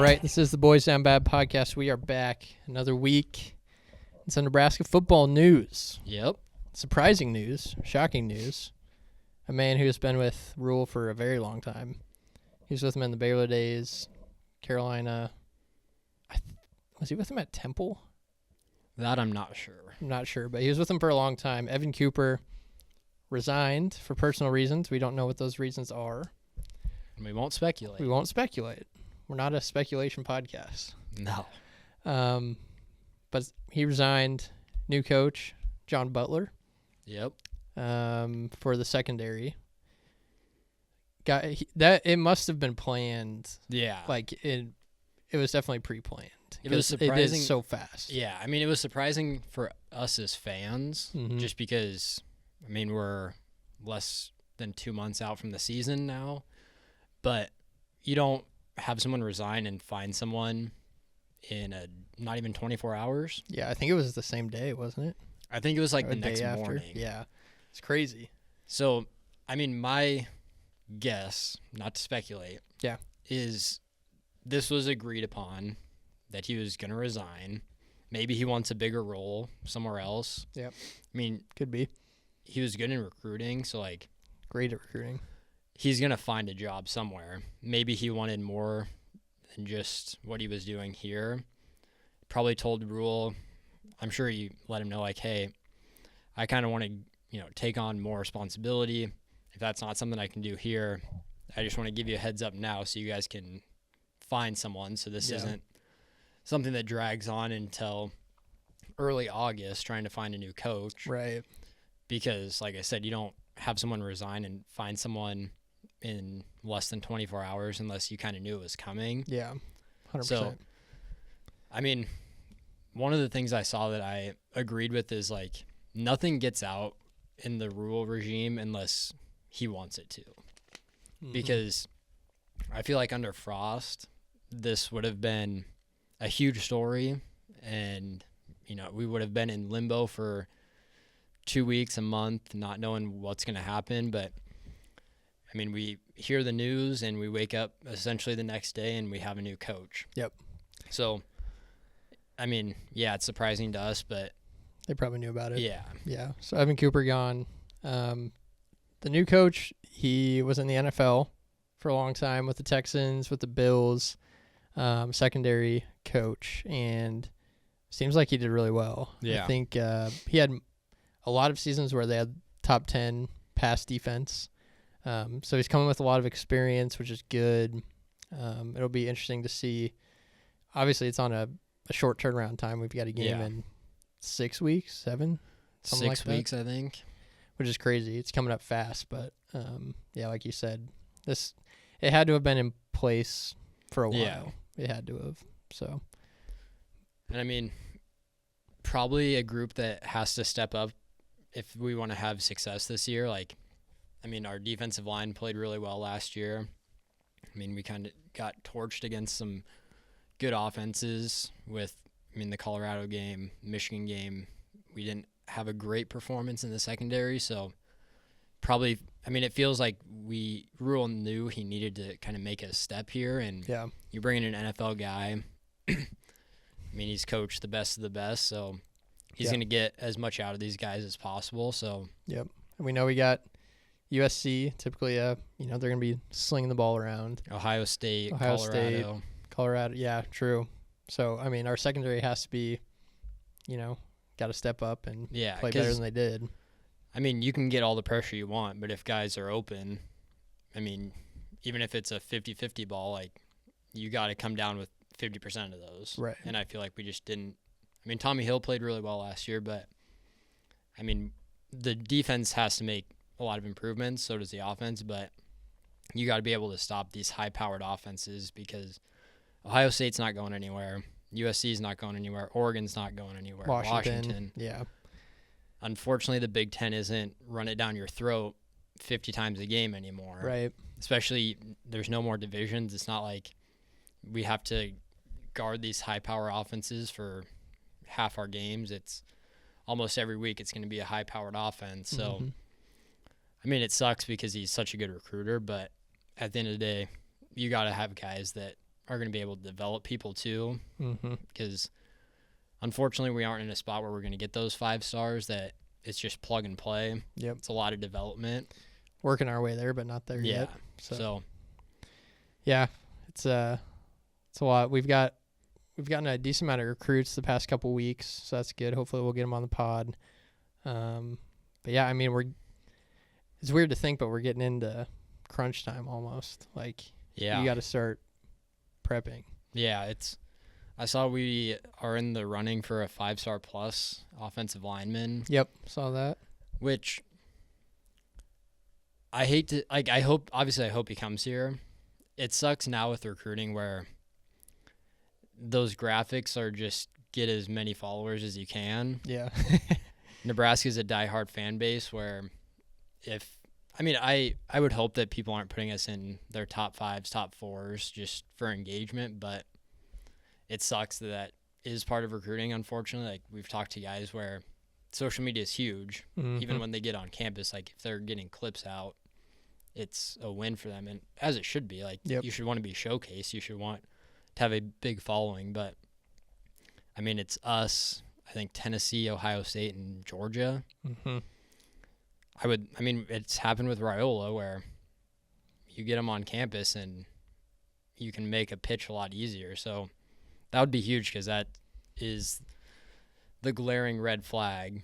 right, this is the Boys Down Bad podcast. We are back another week. It's some Nebraska football news. Yep. Surprising news, shocking news. A man who has been with Rule for a very long time. He was with him in the Baylor days, Carolina. Was he with him at Temple? That I'm not sure. I'm not sure, but he was with him for a long time. Evan Cooper resigned for personal reasons. We don't know what those reasons are. We won't speculate. We won't speculate. We're not a speculation podcast. No. But he resigned. New coach, John Butler. Yep. For the secondary. It must have been planned. Yeah. Like it was definitely pre-planned. It was surprising. It is so fast. Yeah. I mean, it was surprising for us as fans, just because, I mean, we're less than 2 months out from the season now, but you don't have someone resign and find someone in not even 24 hours. Yeah, I think it was the same day, wasn't it? I think it was like Or the a next day after. morning. Yeah. It's crazy. So, I mean, my guess, not to speculate, is this was agreed upon that he was going to resign. Maybe he wants a bigger role somewhere else. Yep. I mean, Could be. he was good in recruiting, so like Great at recruiting. he's going to find a job somewhere. Maybe he wanted more than just what he was doing here. Probably told Rule, I'm sure he let him know, like, hey, I kind of want to, take on more responsibility. If that's not something I can do here, I just want to give you a heads up now so you guys can find someone. So this isn't something that drags on until early August trying to find a new coach. Right. Because, like I said, you don't have someone resign and find someone in less than 24 hours unless you kind of knew it was coming. Yeah. 100%. So, I mean, one of the things I saw that I agreed with is, like, nothing gets out in the Rule regime unless he wants it to. Because I feel like under Frost, this would have been a huge story, and, we would have been in limbo for 2 weeks, a month, not knowing what's going to happen. But, I mean, we hear the news and we wake up essentially the next day and we have a new coach. Yep. So, I mean, yeah, it's surprising to us, but They probably knew about it. yeah. Yeah. So Evan Cooper gone. The new coach, he was in the NFL for a long time with the Texans, with the Bills, secondary coach, and seems like he did really well. Yeah. I think he had a lot of seasons where they had top 10 pass defense. So he's coming with a lot of experience, which is good. It'll be interesting to see. Obviously, it's on a short turnaround time. We've got a game in 6 weeks, 7, something like that. 6 weeks, I think. Which is crazy. It's coming up fast, but like you said, it had to have been in place for a while. Yeah. It had to have. So, And I mean, probably a group that has to step up if we want to have success this year. Like, I mean, our defensive line played really well last year. I mean, we kind of got torched against some good offenses with, the Colorado game, Michigan game. We didn't have a great performance in the secondary, so probably, it feels like Rule knew he needed to kind of make a step here, and you bring in an NFL guy. He's coached the best of the best, so he's going to get as much out of these guys as possible. So and we know we got USC. Typically, they're going to be slinging the ball around. Ohio State, Colorado. Yeah, true. So, our secondary has to be, got to step up and play better than they did. You can get all the pressure you want, but if guys are open, even if it's a 50-50 ball, like, you got to come down with 50% of those. Right. And I feel like we just didn't. Tommy Hill played really well last year, but, the defense has to make a lot of improvements, so does the offense, but you got to be able to stop these high-powered offenses because Ohio State's not going anywhere. USC's not going anywhere. Oregon's not going anywhere. Washington. Yeah. Unfortunately, the Big Ten isn't run it down your throat 50 times a game anymore. Right. Especially, there's no more divisions. It's not like we have to guard these high-power offenses for half our games. It's almost every week it's going to be a high-powered offense. So, it sucks because he's such a good recruiter, but at the end of the day, you got to have guys that are going to be able to develop people too. Mm-hmm. Because unfortunately, we aren't in a spot where we're going to get those 5 stars that it's just plug and play. Yep. It's a lot of development. Working our way there, but not there yet. So yeah, it's a lot. We've gotten a decent amount of recruits the past couple weeks, so that's good. Hopefully, we'll get them on the pod. But yeah, I mean, it's weird to think, but we're getting into crunch time almost. Like, yeah, you got to start prepping. Yeah, I saw we are in the running for a 5-star plus offensive lineman. Yep, saw that. Which I hate to, like, I hope he comes here. It sucks now with recruiting where those graphics are just get as many followers as you can. Yeah. Nebraska's a diehard fan base where I would hope that people aren't putting us in their top 5s, top 4s just for engagement, but it sucks that is part of recruiting, unfortunately. Like, we've talked to guys where social media is huge. Mm-hmm. Even when they get on campus, like, if they're getting clips out, it's a win for them, and as it should be. Like, Yep. You should want to be showcased. You should want to have a big following, but, I mean, it's us, I think Tennessee, Ohio State, and Georgia. Mm-hmm. It's happened with Raiola where you get them on campus and you can make a pitch a lot easier. So that would be huge because that is the glaring red flag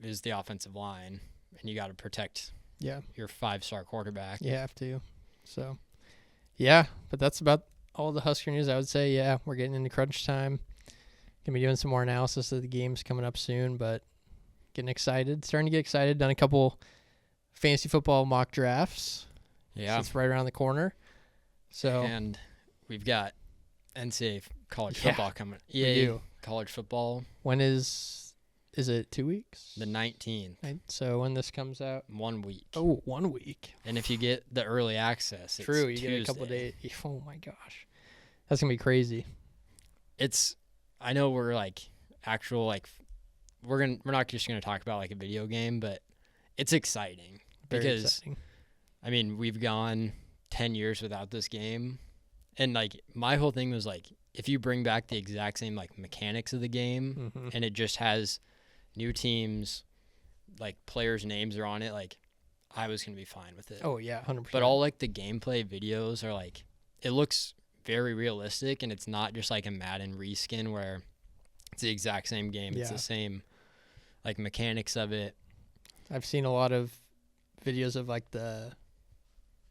is the offensive line, and you got to protect your 5-star quarterback. You have to. So, yeah, but that's about all the Husker news. I would say, yeah, we're getting into crunch time. Going to be doing some more analysis of the games coming up soon, but starting to get excited. Done a couple fantasy football mock drafts. Yeah. So it's right around the corner. So, and we've got NCAA college Yeah, football coming. we EA do. college football, when is it 2 weeks? the 19th, So when this comes out? 1 week. Oh, 1 week. And if you get the early access, it's True, you Tuesday. get a couple days. Oh my gosh. That's going to be crazy. I know we're like actual, like, we're not just going to talk about like a video game, but it's exciting because exciting. I mean, we've gone 10 years without this game. And like my whole thing was like, if you bring back the exact same like mechanics of the game Mm-hmm. and it just has new teams, like players' names are on it, like I was going to be fine with it. Oh yeah, 100%. But all like the gameplay videos are like, it looks very realistic, and it's not just like a Madden reskin where it's the exact same game. It's Yeah. the same like mechanics of it. I've seen a lot of videos of like the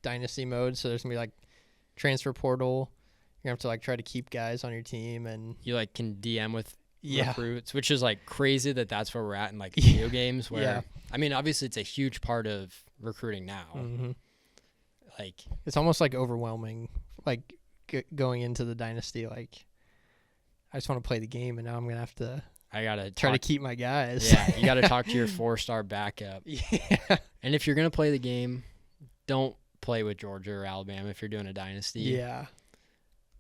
dynasty mode. So there's going to be like transfer portal. You're going to have to like try to keep guys on your team, and You like can DM with yeah. recruits, which is like crazy that's where we're at in like video games where Yeah. I mean, obviously it's a huge part of recruiting now. Mm-hmm. Like It's almost like overwhelming, like going into the dynasty. Like, I just want to play the game, and now I'm going to have to I got to try to keep my guys. Yeah, you got to talk to your 4-star backup. Yeah. And if you're going to play the game, don't play with Georgia or Alabama if you're doing a dynasty. Yeah.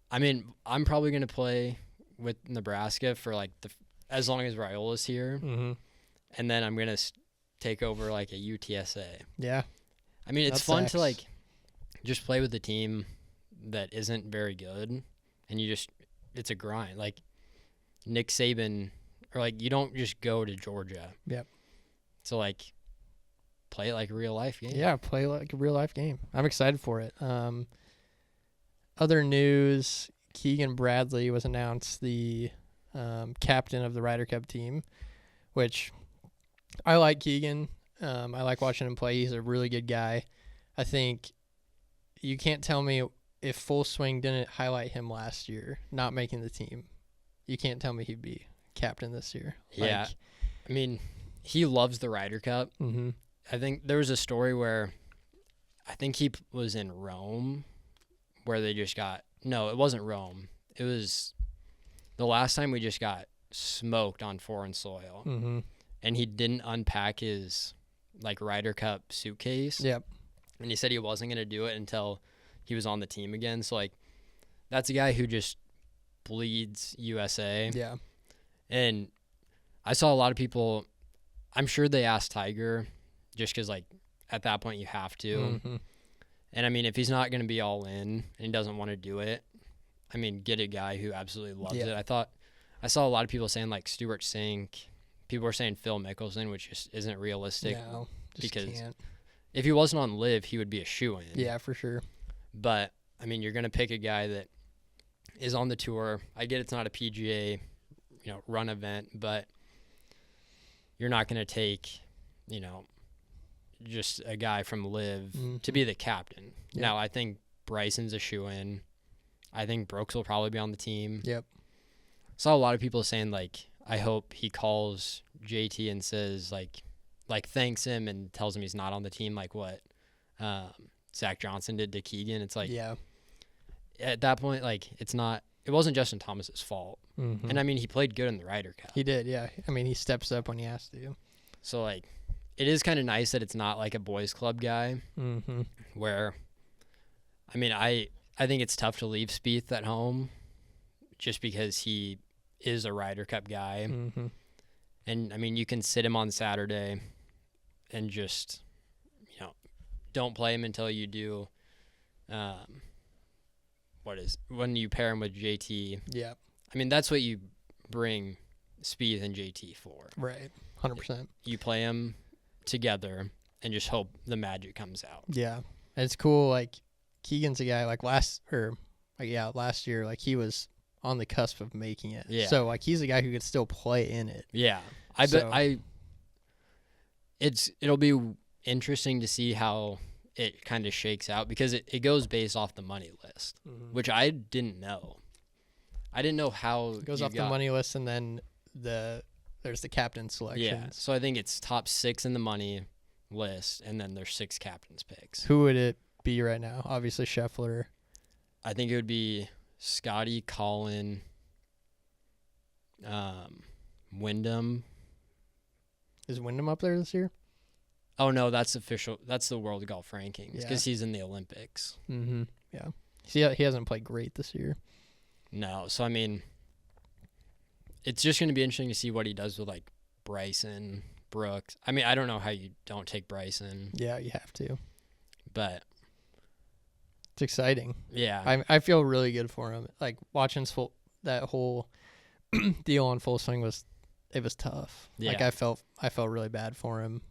I mean, I'm probably going to play with Nebraska for like as long as Raiola's here, Mm-hmm. and then I'm going to take over like a UTSA. Yeah. I mean, it's That fun sucks. to like just play with a team that isn't very good, and it's a grind. Like Nick Saban, or like you don't just go to Georgia. Yep. So like play it like a real life game. Yeah, play like a real life game. I'm excited for it. Other news: Keegan Bradley was announced the captain of the Ryder Cup team, which I like Keegan. I like watching him play. He's a really good guy. I think you can't tell me if Full Swing didn't highlight him last year, not making the team. You can't tell me he'd be captain this year. Yeah. I mean, he loves the Ryder Cup. Mm-hmm. I think there was a story where I think he was in Rome where they just no, it wasn't Rome. It was the last time we just got smoked on foreign soil. Mm-hmm. And he didn't unpack his like Ryder Cup suitcase. Yep. And he said he wasn't going to do it until he was on the team again. So like that's a guy who just bleeds USA. Yeah. And I saw a lot of people, I'm sure they asked Tiger just because, like, at that point you have to. Mm-hmm. And, I mean, if he's not going to be all in and he doesn't want to do it, I mean, get a guy who absolutely loves Yeah. it. I saw a lot of people saying like Stuart Sink. People were saying Phil Mickelson, which just isn't realistic. No, just because can't. if he wasn't on Live, he would be a shoo-in. Yeah, for sure. But I mean, you're gonna pick a guy that is on the tour. I get it's not a PGA, run event, but you're not gonna take, just a guy from Live to be the captain. Yep. Now, I think Bryson's a shoo-in. I think Brooks will probably be on the team. Yep. Saw a lot of people saying like, I hope he calls JT and says like thanks him and tells him he's not on the team, like what Zach Johnson did to Keegan. It's like, yeah. At that point, like it wasn't Justin Thomas's fault. Mm-hmm. And I mean, he played good in the Ryder Cup. He did, yeah. I mean, he steps up when he has to. So like, it is kind of nice that it's not like a boys club guy Mm-hmm. where, I mean, I think it's tough to leave Spieth at home just because he is a Ryder Cup guy. Mm-hmm. And I mean, you can sit him on Saturday and just, don't play him until you do, when you pair him with JT. Yeah. I mean, that's what you bring Spieth and JT for. Right. 100%. You play them together and just hope the magic comes out. Yeah. And it's cool. Like, Keegan's a guy like last year, like he was on the cusp of making it. Yeah. So like he's a guy who could still play in it. Yeah. It'll be interesting to see how it kind of shakes out because it goes based off the money list, which I didn't know. I didn't know how it goes off the money list, and then there's the captain selections. Yeah. So I think it's top 6 in the money list, and then there's 6 captains picks. Who would it be right now? Obviously Scheffler. I think it would be Scotty, Colin, Wyndham. Is Wyndham up there this year? Oh no, that's official. That's the World Golf Rankings because Yeah. he's in the Olympics. Mm-hmm. Yeah. See, he hasn't played great this year. No, so I mean, it's just going to be interesting to see what he does with like Bryson, Brooks. I mean, I don't know how you don't take Bryson. Yeah, you have to. But it's exciting. Yeah, I feel really good for him. Like watching that whole deal on Full Swing was tough. Yeah. Like I felt really bad for him.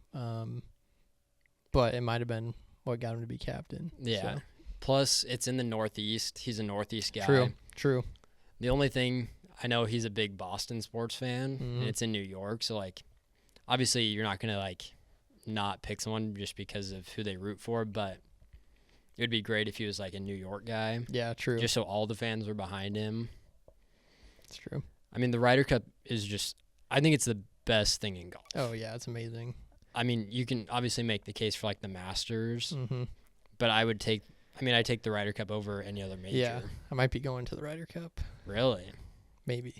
But it might have been what got him to be captain. Yeah. So. Plus, it's in the Northeast. He's a Northeast guy. True. The only thing, I know he's a big Boston sports fan, and it's in New York. So, like, obviously you're not going to, like, not pick someone just because of who they root for. But it would be great if he was, like, a New York guy. Yeah, true. Just so all the fans were behind him. It's true. I mean, the Ryder Cup is just, I think it's the best thing in golf. Oh, yeah, it's amazing. I mean, you can obviously make the case for, like, the Masters. Mm-hmm. But I take the Ryder Cup over any other major. Yeah, I might be going to the Ryder Cup. Really? Maybe.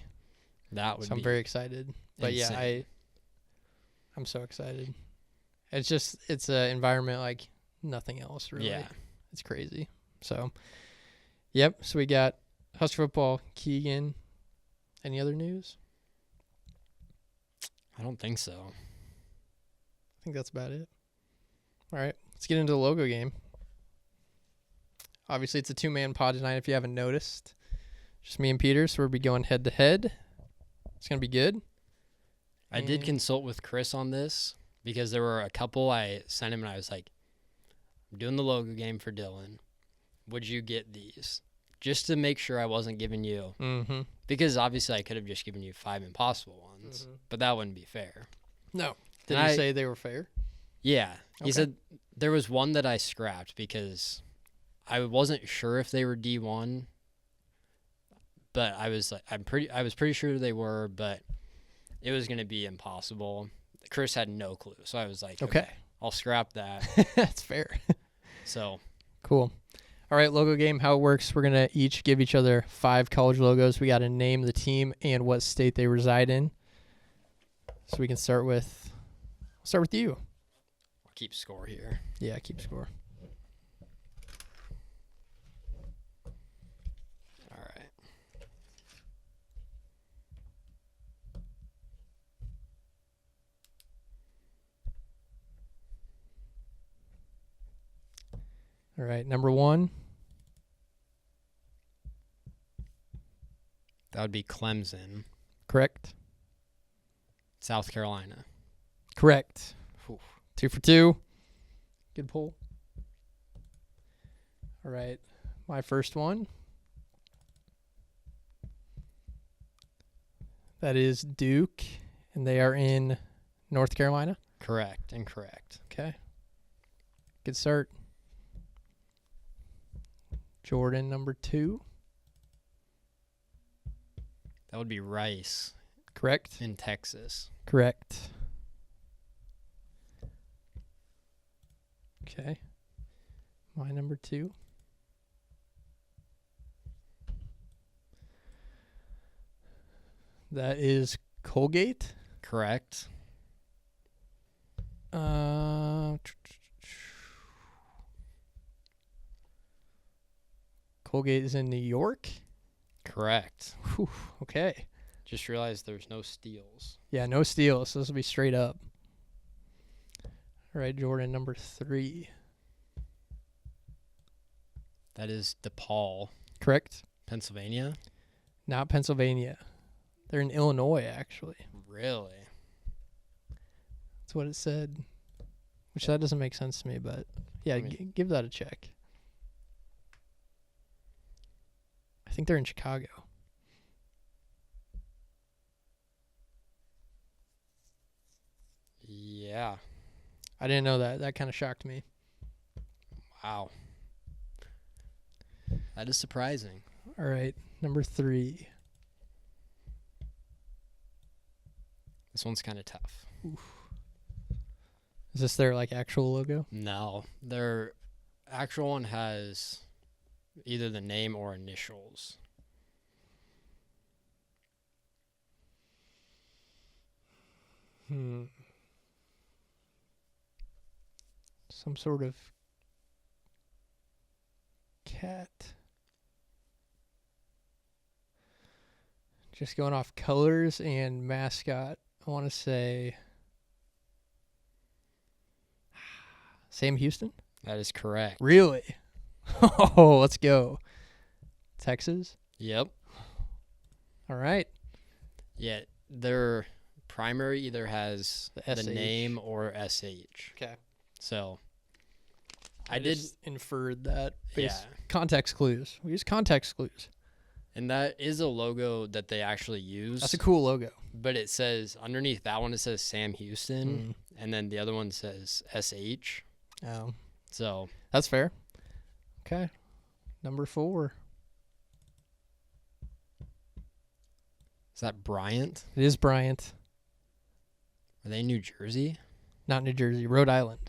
That would be I'm very excited. But insane. yeah, I'm so excited. It's an environment like nothing else, really. Yeah. It's crazy. So, yep. So we got Husker football, Keegan. Any other news? I don't think so. I think that's about it. All right, let's get into the logo game. Obviously, it's a 2-man pod tonight if you haven't noticed. Just me and Peter, so we'll be going head-to-head. It's going to be good. I did consult with Chris on this because there were a couple I sent him and I was like, I'm doing the logo game for Dylan. Would you get these? Just to make sure I wasn't giving you. Mm-hmm. Because obviously I could have just given you 5 impossible ones, but that wouldn't be fair. No. Did And he say they were fair? Yeah. He Okay. said there was one that I scrapped because I wasn't sure if they were D1, but I was pretty sure they were, but it was going to be impossible. Chris had no clue, so I was like, Okay. I'll scrap that. That's fair. So Cool. All right, logo game, how it works, we're going to each give each other 5 college logos. We got to name the team and what state they reside in. So we can start with you. I'll keep score here. Yeah, keep score. All right. All right, number 1. That would be Clemson. Correct. South Carolina. Correct. Whew. 2 for 2. Good pull. All right. My first one. That is Duke, and they are in North Carolina. Correct. Incorrect. Okay. Good start. Jordan, number 2. That would be Rice Correct. in Texas. Correct. Okay. My number 2. That is Colgate. Correct. Colgate is in New York. Correct. Whew, okay. Just realized there's no steals. Yeah, no steals. So this will be straight up. All right, Jordan, number 3. That is DePaul, Correct. Pennsylvania. Not Pennsylvania. They're in Illinois, actually. Really? That's what it said. Which that doesn't make sense to me, but yeah, I mean- give that a check. I think they're in Chicago. Yeah. I didn't know that. That kind of shocked me. Wow. That is surprising. All right, number 3. This one's kind of tough. Is this their like actual logo? No, their actual one has either the name or initials. Some sort of cat. Just going off colors and mascot, I want to say Sam Houston? That is correct. Really? Oh, let's go. Texas? Yep. All right. Yeah, their primary either has The the SH. name or SH. Okay. So I did, just inferred that. yeah. Context clues. We use context clues. And that is a logo that they actually use. That's a cool logo. But it says underneath that one, it says Sam Houston, and then the other one says SH. Oh, So that's fair. Okay. Number 4. is that Bryant? It is Bryant. Are they in New Jersey? Not New Jersey. Rhode Island.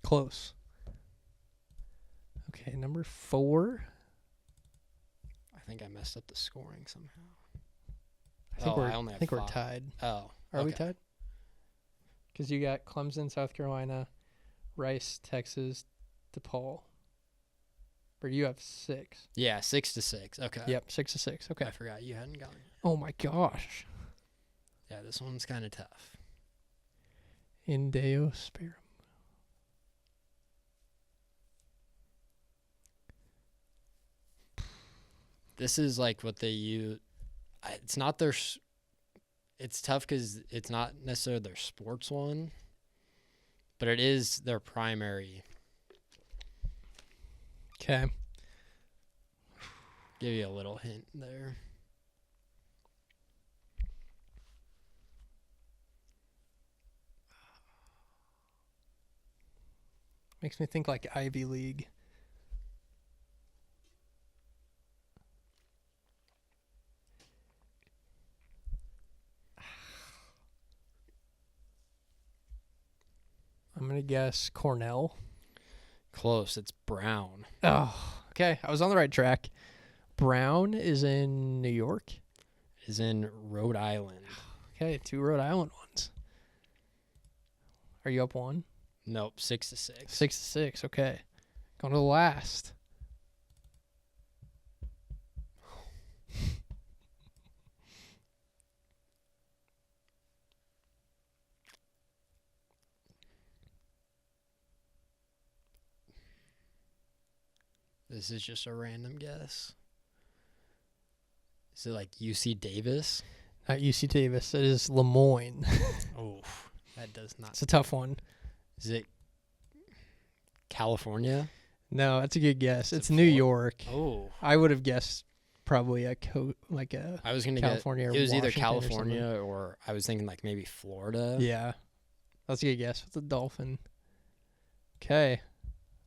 Close. Okay, number 4. I think I messed up the scoring somehow. I think, I only have we're 5. tied. Oh, Are we okay. tied? Because you got Clemson, South Carolina, Rice, Texas, DePaul. Or you have 6. Yeah, 6-6. Okay. Yep, 6-6. Okay. I forgot you hadn't gone. Oh my gosh. Yeah, this one's kind of tough. Indeospiritum. This is like what they use. It's not their. It's tough because it's not necessarily their sports one, but it is their primary. Okay. Give you a little hint there. Makes me think like Ivy League. I'm going to guess Cornell. Close. It's Brown. Oh, okay. I was on the right track. Brown is in New York. Is in Rhode Island. Okay, 2 Rhode Island ones. Are you up 1? Nope, 6-6. 6-6. Okay. Going to the last. This is just a random guess. Is it like UC Davis? Not UC Davis. It is Lemoyne. Oh, that does not. It's a tough one. Is it California? No, that's a good guess. Is It's it New Florida? York. Oh, I would have guessed probably a I was gonna California or It was either Washington or something. California or I was thinking like maybe Florida. Yeah. That's a good guess with the Dolphin. Okay.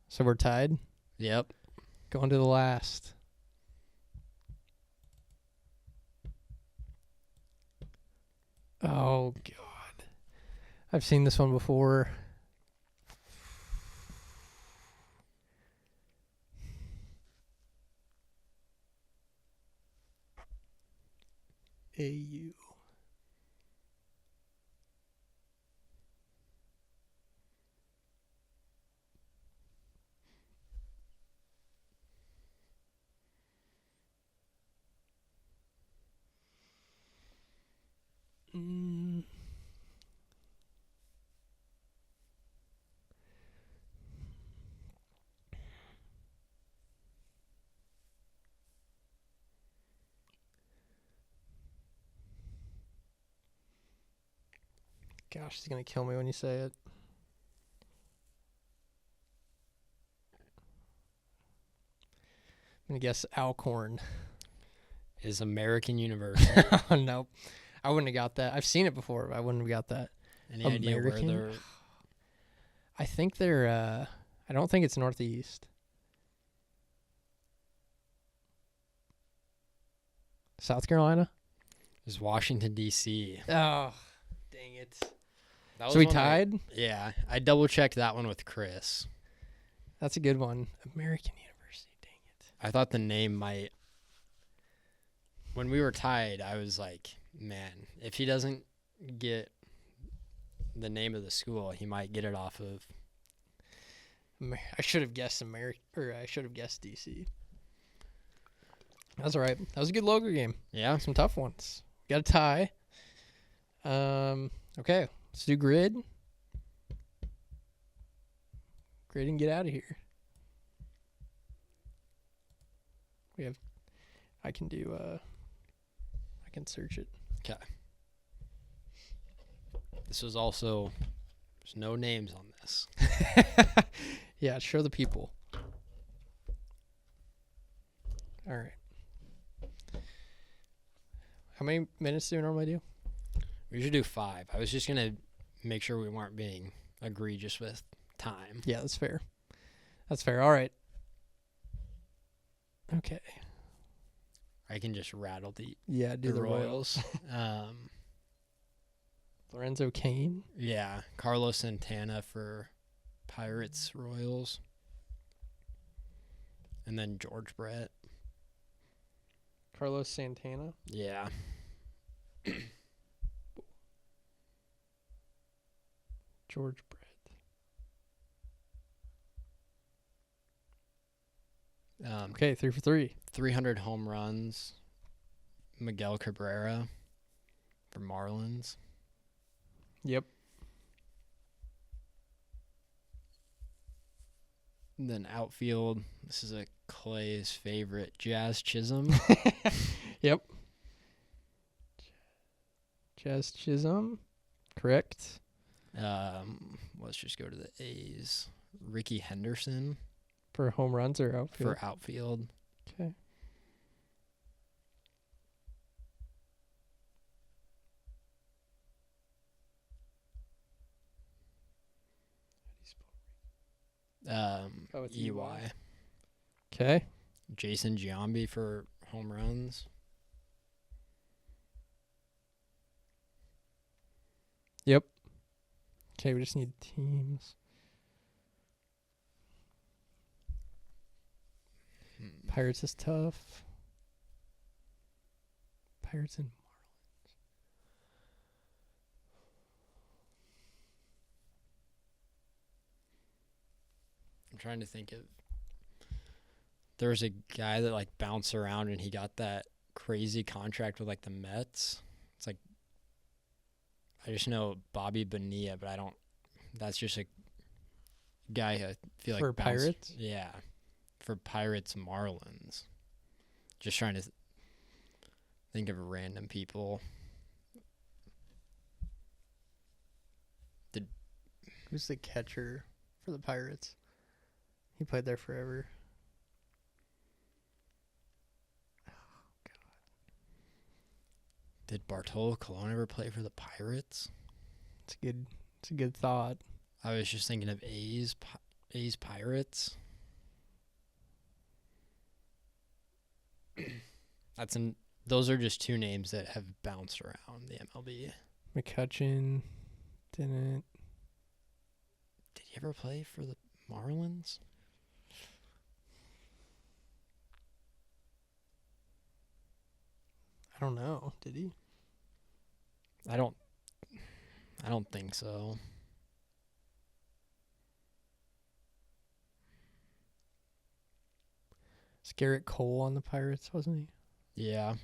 So we're tied. Yep. Going to the last. Oh, God. I've seen this one before. AU. Gosh, he's going to kill me when you say it. I'm going to guess Alcorn. Is American University. Oh, no. I wouldn't have got that. I've seen it before, but I wouldn't have got that. Any idea where American? they're? I think they're, I don't think it's Northeast. South Carolina? Is Washington D.C. Oh, dang it. That So we one tied? Yeah, I double checked that one with Chris. That's a good one. American University, dang it. I thought the name might. When we were tied, I was like, man, if he doesn't get the name of the school, he might get it off of. I should have guessed I should have guessed DC. That's all right. That was a good logo game. Yeah. Some tough ones. Got a tie. Okay, let's do grid. Grid and get out of here. I can search it. Okay. This was also. There's no names on this. Yeah, show the people. All right. How many minutes do we normally do? We should do 5. I was just gonna make sure we weren't being egregious with time. Yeah, that's fair. That's fair. All right. Okay. I can just rattle the Do the Royals. Lorenzo Cain. Yeah, Carlos Santana for Pirates Royals. And then George Brett. Carlos Santana. Yeah. George Brett. 3 for 3. 300 home runs. Miguel Cabrera for Marlins. Yep. And then outfield. This is a Clay's favorite, Jazz Chisholm. Yep. Jazz Chisholm. Correct. Let's just go to the A's. Ricky Henderson For home runs or outfield? for outfield. Okay. It's EY. Okay. Jason Giambi for home runs. Yep. Okay, we just need teams. Pirates is tough. Pirates and I'm trying to think of. There was a guy that like bounced around and he got that crazy contract with like the Mets. It's like I just know Bobby Bonilla, but I don't. That's just a guy I feel like for bounced- Pirates? Yeah, for Pirates Marlins. Just trying to. Think of random people. Who's the catcher for the Pirates? He played there forever. Did Bartolo Colon ever play for the Pirates? It's a good thought. I was just thinking of A's Pirates. Those are just two names that have bounced around the MLB. McCutcheon didn't. Did he ever play for the Marlins? I don't know. Did he? I don't think so. Is Garrett Cole on the Pirates, wasn't he? Yeah.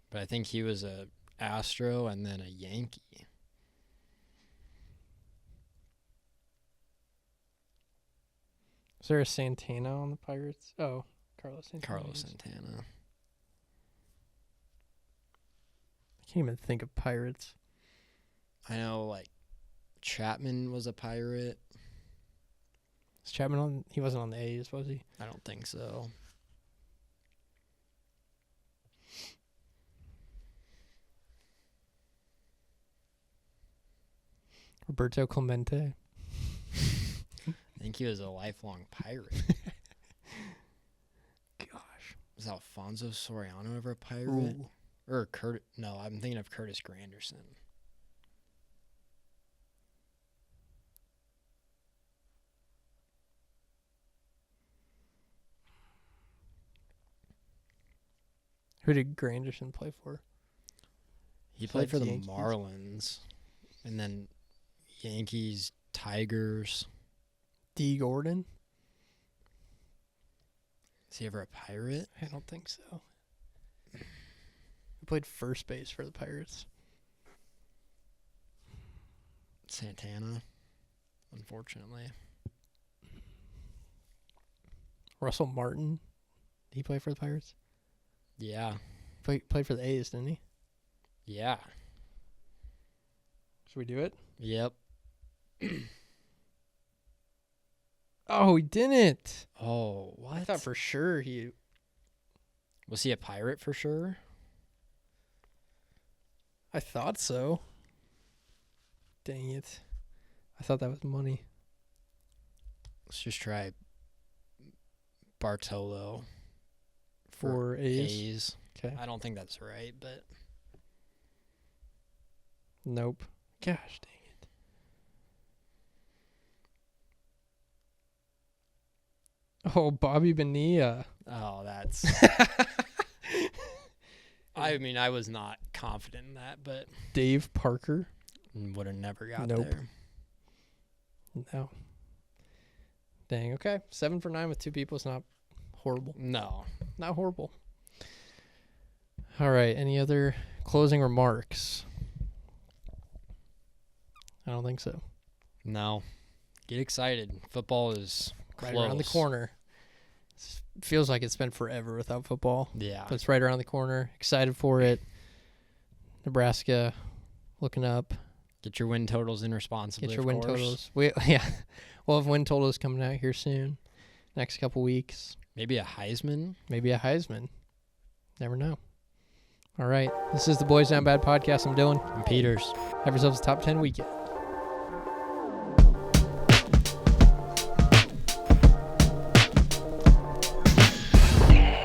But I think he was a Astro and then a Yankee. Is there a Santana on the Pirates? Oh, Carlos Santana. Carlos Santana. I can't even think of Pirates. I know, like, Chapman was a Pirate. Is Chapman on? He wasn't on the A's, was he? I don't think so. Roberto Clemente. I think he was a lifelong Pirate. Gosh. Was Alfonso Soriano ever a Pirate? Ooh. Or No, I'm thinking of Curtis Granderson. Who did Granderson play for? He played for the Yankees? Marlins. And then Yankees, Tigers. D. Gordon? Is he ever a Pirate? I don't think so. He played first base for the Pirates. Santana, unfortunately. Russell Martin? Did he play for the Pirates? Yeah. Played for the A's, didn't he? Yeah. Should we do it? Yep. Oh, he didn't. Oh, what? I thought for sure he... Was he a Pirate for sure? I thought so. Dang it. I thought that was money. Let's just try Bartolo For A's. Okay. I don't think that's right, but Nope. Gosh, dang it. Oh, Bobby Bonilla. oh, that's. I mean, I was not confident in that, but Dave Parker. would have never got Nope. there. No. Dang, okay. 7 for 9 with 2 people is not horrible. No. Not horrible. All right. Any other closing remarks? I don't think so. No. Get excited. Football is Right close. around the corner. Feels like it's been forever without football. Yeah. But it's right around the corner. Excited for it. Nebraska looking up. Get your win totals in responsibly. Get your of win course. totals. We'll have win totals coming out here soon. Next couple weeks. Maybe a Heisman. Maybe a Heisman. Never know. All right. This is the Boys Down Bad podcast. I'm Dylan. And Peters. Have yourselves a top 10 weekend.